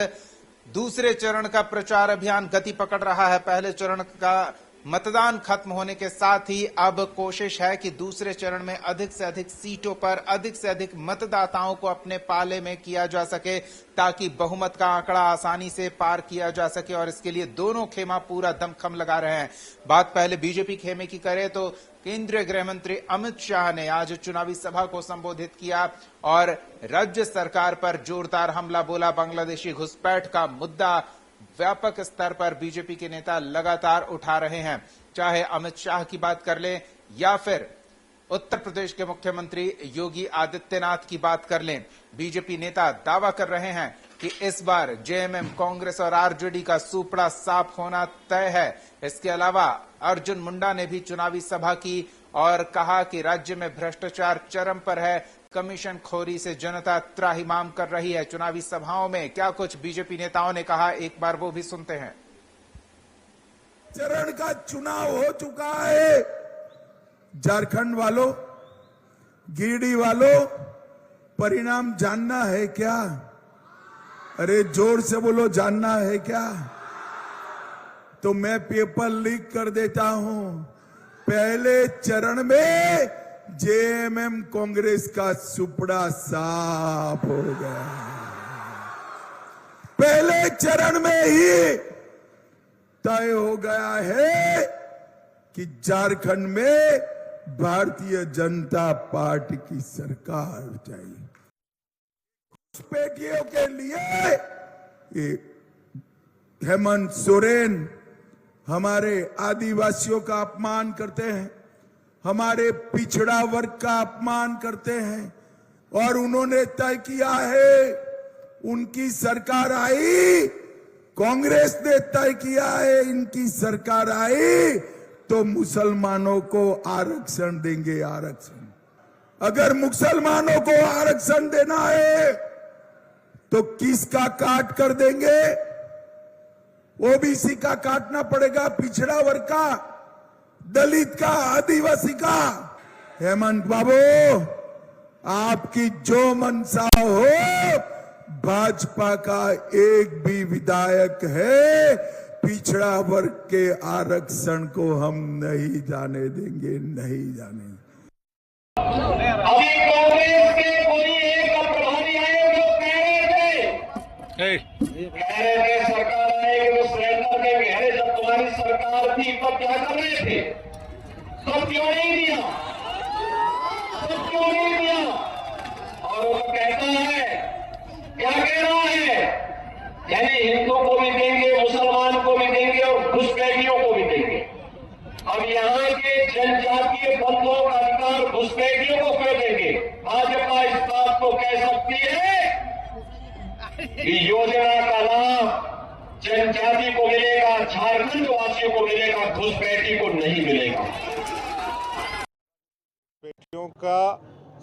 दूसरे चरण का प्रचार अभियान गति पकड़ रहा है। पहले चरण का मतदान खत्म होने के साथ ही अब कोशिश है कि दूसरे चरण में अधिक से अधिक सीटों पर अधिक से अधिक मतदाताओं को अपने पाले में किया जा सके, ताकि बहुमत का आंकड़ा आसानी से पार किया जा सके। और इसके लिए दोनों खेमा पूरा दमखम लगा रहे हैं। बात पहले बीजेपी खेमे की करें तो केंद्रीय गृह मंत्री अमित शाह ने आज चुनावी सभा को संबोधित किया और राज्य सरकार पर जोरदार हमला बोला। बांग्लादेशी घुसपैठ का मुद्दा व्यापक स्तर पर बीजेपी के नेता लगातार उठा रहे हैं। चाहे अमित शाह की बात कर लें या फिर उत्तर प्रदेश के मुख्यमंत्री योगी आदित्यनाथ की बात कर लें, बीजेपी नेता दावा कर रहे हैं कि इस बार जेएमएम, कांग्रेस और आरजेडी का सूपड़ा साफ होना तय है। इसके अलावा अर्जुन मुंडा ने भी चुनावी सभा की और कहा कि राज्य में भ्रष्टाचार चरम पर है, कमीशन खोरी से जनता त्राहिमाम कर रही है। चुनावी सभाओं में क्या कुछ बीजेपी नेताओं ने कहा, एक बार वो भी सुनते हैं। चरण का चुनाव हो चुका है। झारखंड वालों, गिरिडीह वालों, परिणाम जानना है क्या? अरे जोर से बोलो, जानना है क्या? तो मैं पेपर लीक कर देता हूं। पहले चरण में जेएमएम कांग्रेस का सुपड़ा साफ हो गया। पहले चरण में ही तय हो गया है कि झारखंड में भारतीय जनता पार्टी की सरकार चाहिए। घुसपैठियों के लिए हेमंत सोरेन हमारे आदिवासियों का अपमान करते हैं, हमारे पिछड़ा वर्ग का अपमान करते हैं और उन्होंने तय किया है, उनकी सरकार आई, कांग्रेस ने तय किया है इनकी सरकार आई तो मुसलमानों को आरक्षण देंगे। आरक्षण, अगर मुसलमानों को आरक्षण देना है तो किसका काट कर देंगे? ओबीसी का काटना पड़ेगा, पिछड़ा वर्ग का, दलित का, आदिवासी का। हेमंत बाबू, आपकी जो मंशा हो, भाजपा का एक भी विधायक है पिछड़ा वर्ग के आरक्षण को हम नहीं जाने देंगे, नहीं जाने देंगे। अभी कांग्रेस के कोई एक प्रभारी आए जो कह रहे थे सरकार आएगी तो सिलेंडर के गहरे, जब तुम्हारी सरकार थी तब क्या कर रहे थे? तब क्यों नहीं दिया? तब क्यों नहीं दिया? और वो कहता है, क्या कह रहा है? यानी हिंदू को भी देंगे, मुसलमान को भी देंगे और घुसपैठियों को भी देंगे। अब यहाँ के जनजातीय बंधुओं का अधिकार घुसपैठियों को क्यों देंगे? भाजपा इस बात को कह सकती है कि योजना का लाभ जनजाति को मिलेगा, झारखंड वासियों को मिलेगा, घुसपैठी को नहीं मिलेगा। घुसपैठियों का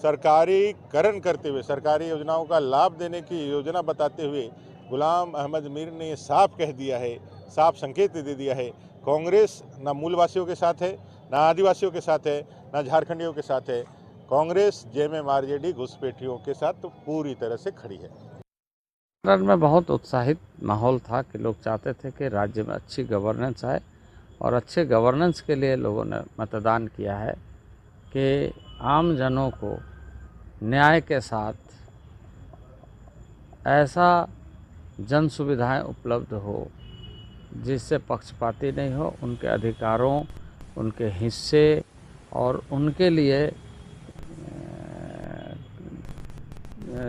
सरकारीकरण करते हुए, सरकारी योजनाओं का लाभ देने की योजना बताते हुए गुलाम अहमद मीर ने साफ कह दिया है, साफ संकेत दे दिया है, कांग्रेस ना मूलवासियों के साथ है, ना आदिवासियों के साथ है, ना झारखंडियों के साथ है। कांग्रेस जेएमएम आरजेडी घुसपैठियों के साथ तो पूरी तरह से खड़ी है। में बहुत उत्साहित माहौल था कि लोग चाहते थे कि राज्य में अच्छी गवर्नेंस आए और अच्छे गवर्नेंस के लिए लोगों ने मतदान किया है कि आम जनों को न्याय के साथ ऐसा जन सुविधाएं उपलब्ध हो जिससे पक्षपाती नहीं हो, उनके अधिकारों, उनके हिस्से और उनके लिए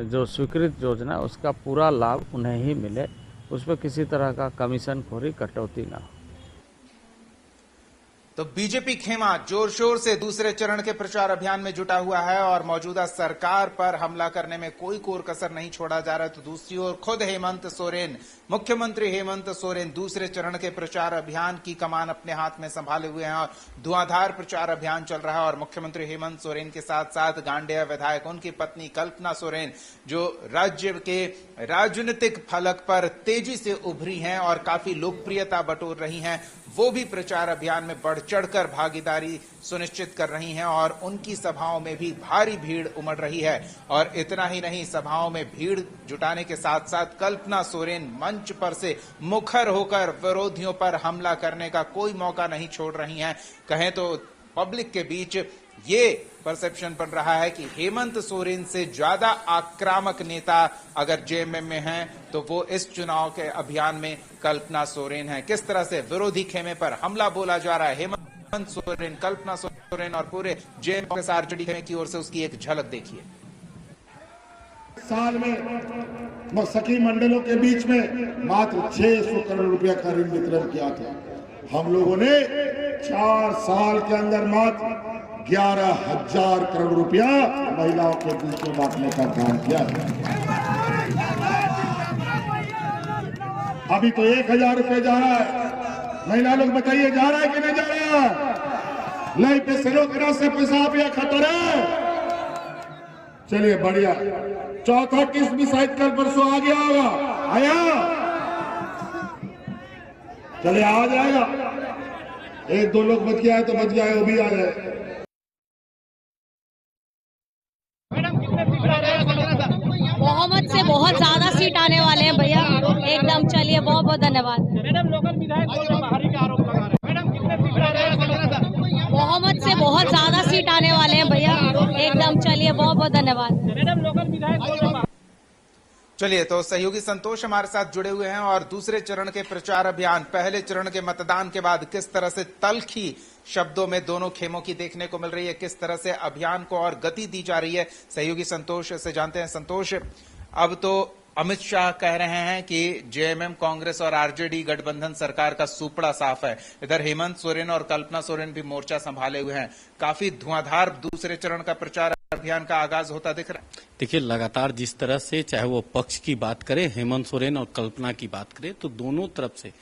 जो स्वीकृत योजना उसका पूरा लाभ उन्हें ही मिले, उस पर किसी तरह का कमीशन खोरी, कटौती ना हो। तो बीजेपी खेमा जोर शोर से दूसरे चरण के प्रचार अभियान में जुटा हुआ है और मौजूदा सरकार पर हमला करने में कोई कोर कसर नहीं छोड़ा जा रहा है। तो दूसरी ओर खुद हेमंत सोरेन, मुख्यमंत्री हेमंत सोरेन दूसरे चरण के प्रचार अभियान की कमान अपने हाथ में संभाले हुए हैं और धुआंधार प्रचार अभियान चल रहा है। और मुख्यमंत्री हेमंत सोरेन के साथ साथ गांडेय विधायक, उनकी पत्नी कल्पना सोरेन, जो राज्य के राजनीतिक फलक पर तेजी से उभरी हैं और काफी लोकप्रियता बटोर रही हैं, वो भी प्रचार अभियान में बढ़ चढ़कर भागीदारी सुनिश्चित कर रही हैं और उनकी सभाओं में भी भारी भीड़ उमड़ रही है। और इतना ही नहीं, सभाओं में भीड़ जुटाने के साथ साथ कल्पना सोरेन मंच पर से मुखर होकर विरोधियों पर हमला करने का कोई मौका नहीं छोड़ रही हैं। कहें तो पब्लिक के बीच ये परसेप्शन बन रहा है कि हेमंत सोरेन से ज्यादा आक्रामक नेता अगर जेएमएम में हैं तो वो इस चुनाव के अभियान में कल्पना सोरेन है। किस तरह से विरोधी खेमे पर हमला बोला जा रहा है हेमंत सोरेन, कल्पना सोरेन और पूरे जेएमएम के आरजेडी खेमे की ओर से, उसकी एक झलक देखिए। साल में सखी मंडलों के बीच में मात्र 600 करोड़ रुपया का ऋण वितरण किया था। हम लोगों ने 4 साल के अंदर मात्र 11,000 करोड़ रुपया महिलाओं के बीच में बांटने का काम किया है। अभी तो 1,000 रुपये जा रहा है। महिला लोग बताइए, जा रहा है कि नहीं जा रहा है? लाई पे सरोकरा से पैसा आप या खतर है। चलिए बढ़िया। चौथा किस्त भी शायद कल परसों आ गया होगा। आया? चलिए आ जाएगा। 1-2 लोग बच गया है तो बच गया है, वो भी आ जाए। बहुमत से बहुत ज्यादा सीट आने वाले हैं भैया, एकदम। चलिए बहुत बहुत धन्यवाद। मैडम, लोकल विधायक बाहरी का आरोप लगा रहे हैं। मैडम, कितने बहुमत से बहुत ज्यादा सीट आने वाले हैं भैया, एकदम। चलिए बहुत बहुत धन्यवाद। मैडम, लोकल विधायक। चलिए, तो सहयोगी संतोष हमारे साथ जुड़े हुए हैं और दूसरे चरण के प्रचार अभियान, पहले चरण के मतदान के बाद किस तरह से तल्खी शब्दों में दोनों खेमों की देखने को मिल रही है, किस तरह से अभियान को और गति दी जा रही है, सहयोगी संतोष से जानते हैं। संतोष, अब तो अमित शाह कह रहे हैं कि जेएमएम, कांग्रेस और आरजेडी गठबंधन सरकार का सुपड़ा साफ है। इधर हेमंत सोरेन और कल्पना सोरेन भी मोर्चा संभाले हुए हैं। काफी धुआंधार दूसरे चरण का प्रचार अभियान का आगाज होता दिख रहा है। देखिए, लगातार जिस तरह से चाहे वो पक्ष की बात करें, हेमंत सोरेन और कल्पना की बात करें, तो दोनों तरफ से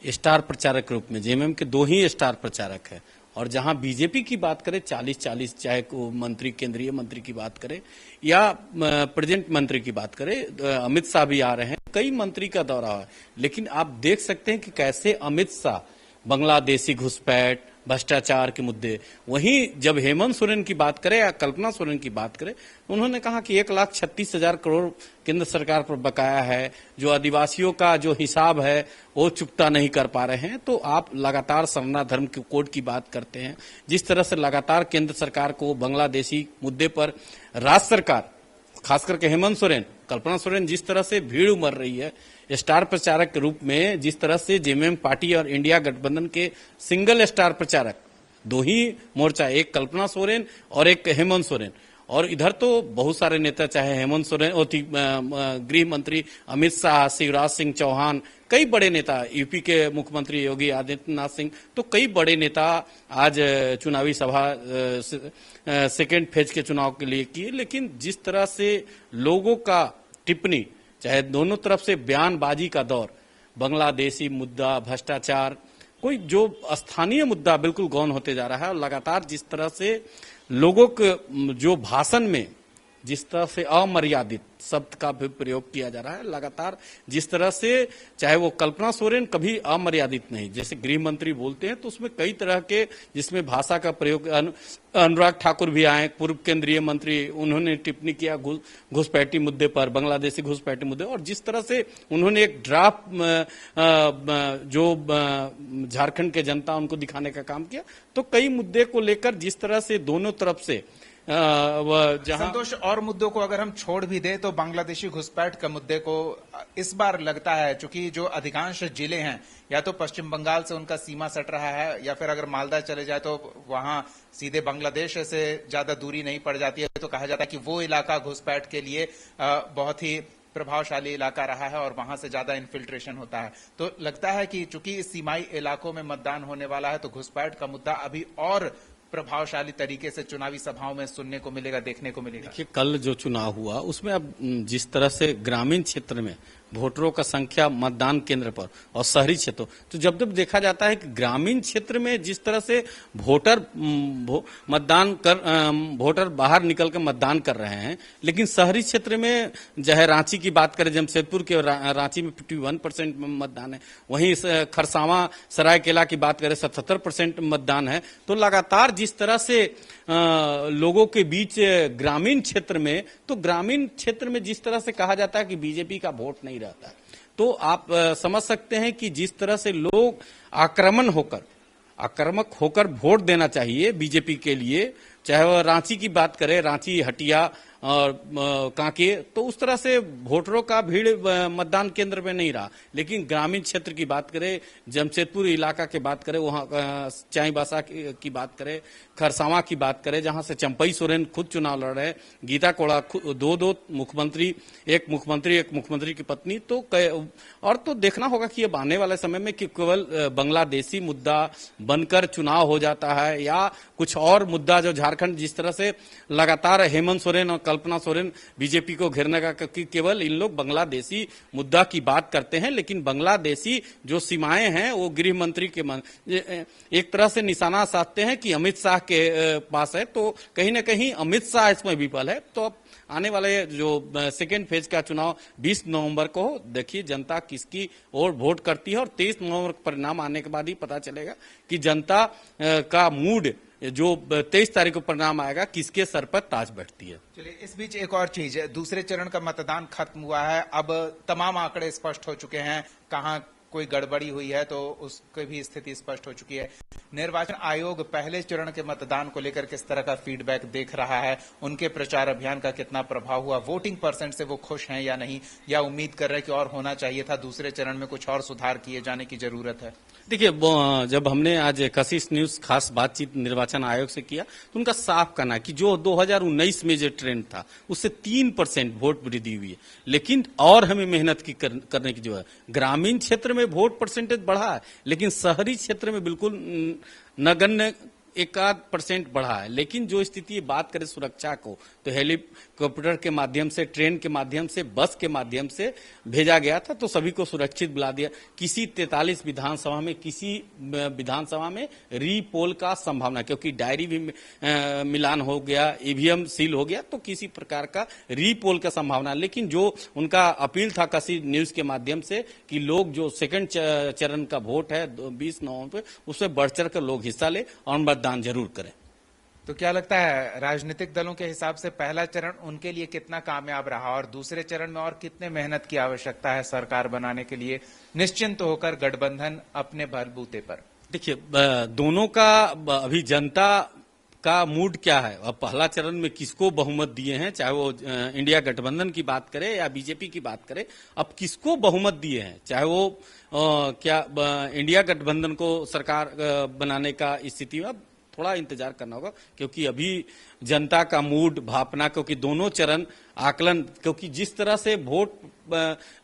स्टार प्रचारक के रूप में जेएमएम के 2 ही स्टार प्रचारक है। और जहां बीजेपी की बात करें 40-40, चाहे वो मंत्री, केंद्रीय मंत्री की बात करें या प्रेजेंट मंत्री की बात करें, अमित शाह भी आ रहे हैं, कई मंत्री का दौरा है। लेकिन आप देख सकते हैं कि कैसे अमित शाह बांग्लादेशी घुसपैठ, भ्रष्टाचार के मुद्दे, वहीं जब हेमंत सोरेन की बात करें या कल्पना सोरेन की बात करें, उन्होंने कहा कि 1,36,000 करोड़ केंद्र सरकार पर बकाया है, जो आदिवासियों का जो हिसाब है वो चुकता नहीं कर पा रहे हैं। तो आप लगातार सरना धर्म के कोड की बात करते हैं, जिस तरह से लगातार केंद्र सरकार को बांग्लादेशी मुद्दे पर राज्य सरकार, खास करके हेमंत सोरेन, कल्पना सोरेन जिस तरह से भीड़ उमड़ रही है स्टार प्रचारक के रूप में, जिस तरह से जेएमएम पार्टी और इंडिया गठबंधन के सिंगल स्टार प्रचारक 2 ही मोर्चा, एक कल्पना सोरेन और एक हेमंत सोरेन। और इधर तो बहुत सारे नेता, चाहे हेमंत सोरेन, गृह मंत्री अमित शाह, शिवराज सिंह चौहान, कई बड़े नेता, यूपी के मुख्यमंत्री योगी आदित्यनाथ सिंह, तो कई बड़े नेता आज चुनावी सभा सेकेंड फेज के चुनाव के लिए किए। लेकिन जिस तरह से लोगों का टिप्पणी, चाहे दोनों तरफ से बयानबाजी का दौर, बांग्लादेशी मुद्दा, भ्रष्टाचार, कोई जो स्थानीय मुद्दा बिल्कुल गौन होते जा रहा है। और लगातार जिस तरह से लोगों के जो भाषण में जिस तरह से अमर्यादित शब्द का भी प्रयोग किया जा रहा है, लगातार जिस तरह से, चाहे वो कल्पना सोरेन कभी अमर्यादित नहीं, जैसे गृह मंत्री बोलते हैं तो उसमें कई तरह के जिसमें भाषा का प्रयोग, अनुराग ठाकुर भी आए, पूर्व केंद्रीय मंत्री, उन्होंने टिप्पणी किया घुसपैठी मुद्दे पर, बांग्लादेशी घुसपैठी मुद्दे। और जिस तरह से उन्होंने एक ड्राफ्ट जो झारखंड के जनता उनको दिखाने का काम किया, तो कई मुद्दे को लेकर जिस तरह से दोनों तरफ से संतोष, और मुद्दों को अगर हम छोड़ भी दें तो बांग्लादेशी घुसपैठ के मुद्दे को इस बार लगता है, चूंकि जो अधिकांश जिले हैं या तो पश्चिम बंगाल से उनका सीमा सट रहा है, या फिर अगर मालदा चले जाए तो वहां सीधे बांग्लादेश से ज्यादा दूरी नहीं पड़ जाती है, तो कहा जाता है कि वो इलाका घुसपैठ के लिए बहुत ही प्रभावशाली इलाका रहा है और वहां से ज्यादा इन्फिल्ट्रेशन होता है। तो लगता है कि चूंकि इस सीमाई इलाकों में मतदान होने वाला है, तो घुसपैठ का मुद्दा अभी और प्रभावशाली तरीके से चुनावी सभाओं में सुनने को मिलेगा, देखने को मिलेगा। देखिए, कल जो चुनाव हुआ उसमें अब जिस तरह से ग्रामीण क्षेत्र में वोटरों का संख्या मतदान केंद्र पर और शहरी क्षेत्रों, तो जब जब देखा जाता है कि ग्रामीण क्षेत्र में जिस तरह से वोटर बाहर निकल कर मतदान कर रहे हैं, लेकिन शहरी क्षेत्र में चाहे रांची की बात करें, जमशेदपुर के रांची में 51% मतदान है, वहीं खरसावां सरायकेला की बात करें 77% मतदान है। तो लगातार जिस तरह से लोगों के बीच ग्रामीण क्षेत्र में, तो ग्रामीण क्षेत्र में जिस तरह से कहा जाता है कि बीजेपी का वोट नहीं रहता है, तो आप समझ सकते हैं कि जिस तरह से लोग आक्रामक होकर वोट देना चाहिए बीजेपी के लिए, चाहे वह रांची की बात करें, रांची, हटिया और कांके, तो उस तरह से वोटरों का भीड़ मतदान केंद्र में नहीं रहा। लेकिन ग्रामीण क्षेत्र की बात करें, जमशेदपुर इलाका की बात करें, वहां चाईबासा की बात करें, खरसावां की बात करें, जहां से चंपई सोरेन खुद चुनाव लड़ रहे हैं, गीता कोड़ा दो मुख्यमंत्री, एक मुख्यमंत्री की पत्नी, तो और तो देखना होगा कि अब आने वाले समय में कि केवल बांग्लादेशी मुद्दा बनकर चुनाव हो जाता है या कुछ और मुद्दा, जो झारखंड जिस तरह से लगातार हेमंत सोरेन और कल्पना सोरेन बीजेपी को घेरने का, क्योंकि केवल इन लोग बांग्लादेशी मुद्दा की बात करते हैं, लेकिन बांग्लादेशी जो सीमाएं हैं वो गृह मंत्री के एक तरह से निशाना साधते हैं कि अमित शाह के पास है, तो कहीं ना कहीं अमित शाह इसमें विफल है। तो अब आने वाले जो सेकेंड फेज का चुनाव 20 नवंबर को, देखिए जनता किसकी ओर वोट करती है और 23 नवंबर परिणाम आने के बाद ही पता चलेगा कि जनता का मूड, जो 23 तारीख को परिणाम आएगा, किसके सर पर ताज बैठती है। चलिए, इस बीच एक और चीज, दूसरे चरण का मतदान खत्म हुआ है, अब तमाम आंकड़े स्पष्ट हो चुके हैं, कहां कोई गड़बड़ी हुई है तो उसकी भी स्थिति स्पष्ट हो चुकी है। निर्वाचन आयोग पहले चरण के मतदान को लेकर किस तरह का फीडबैक देख रहा है, उनके प्रचार अभियान का कितना प्रभाव हुआ, वोटिंग परसेंट से वो खुश हैं या नहीं, या उम्मीद कर रहे हैं कि और होना चाहिए था, दूसरे चरण में कुछ और सुधार किए जाने की जरूरत है? देखिए, जब हमने आज कशिश न्यूज खास बातचीत निर्वाचन आयोग से किया, तो उनका साफ कहना है कि जो 2019 में जो ट्रेंड था उससे 3% वोट वृद्धि हुई है, लेकिन और हमें मेहनत करने की जो है। ग्रामीण क्षेत्र में वोट परसेंटेज बढ़ा है, लेकिन शहरी क्षेत्र में बिल्कुल नगण्य 1% बढ़ा है। लेकिन जो स्थिति बात करें सुरक्षा को, तो हेलीकॉप्टर के माध्यम से, ट्रेन के माध्यम से, बस के माध्यम से भेजा गया था, तो सभी को सुरक्षित बुला दिया। किसी 43 विधानसभा में, किसी विधानसभा में रीपोल का संभावना, क्योंकि डायरी भी मिलान हो गया, ईवीएम सील हो गया, तो किसी प्रकार का रीपोल का संभावना। लेकिन जो उनका अपील था कशिश न्यूज के माध्यम से कि लोग जो सेकंड चरण का वोट है 20 नवंबर, उसमें बढ़ चढ़ कर लोग हिस्सा ले और मतदान जरूर करें। तो क्या लगता है, राजनीतिक दलों के हिसाब से पहला चरण उनके लिए कितना कामयाब रहा और दूसरे चरण में और कितने मेहनत की आवश्यकता है सरकार बनाने के लिए, निश्चिंत होकर गठबंधन अपने बलबूते पर? देखिए, दोनों का अभी जनता का मूड क्या है। अब पहला चरण में किसको बहुमत दिए हैं, चाहे वो इंडिया गठबंधन की बात करें या बीजेपी की बात करें, अब किसको बहुमत दिए हैं, चाहे वो इंडिया गठबंधन को सरकार बनाने का स्थिति में, अब थोड़ा इंतजार करना होगा, क्योंकि अभी जनता का मूड, भावना, क्योंकि दोनों चरण आकलन, क्योंकि जिस तरह से वोट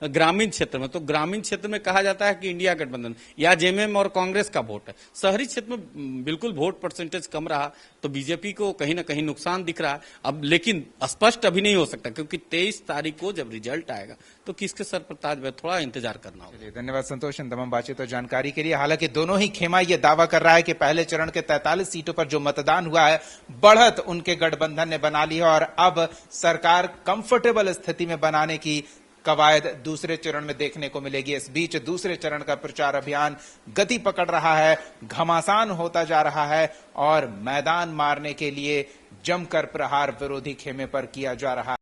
ग्रामीण क्षेत्र में, तो ग्रामीण क्षेत्र में कहा जाता है कि इंडिया गठबंधन या जेएमएम और कांग्रेस का वोट है। शहरी क्षेत्र में बिल्कुल वोट परसेंटेज कम रहा, तो बीजेपी को कहीं ना कहीं नुकसान दिख रहा है। अब लेकिन स्पष्ट अभी नहीं हो सकता, क्योंकि 23 तारीख को जब रिजल्ट आएगा तो किसके सर पर ताज बैठे, थोड़ा इंतजार करना होगा। धन्यवाद संतोष, इन तमाम बातचीत और जानकारी के लिए। हालांकि दोनों ही खेमा ये दावा कर रहा है कि पहले चरण के 43 सीटों पर जो मतदान हुआ है, बढ़त उनके गठबंधन ने बना ली है और अब सरकार कंफर्टेबल स्थिति में बनाने की कवायद दूसरे चरण में देखने को मिलेगी। इस बीच दूसरे चरण का प्रचार अभियान गति पकड़ रहा है, घमासान होता जा रहा है और मैदान मारने के लिए जमकर प्रहार विरोधी खेमे पर किया जा रहा है।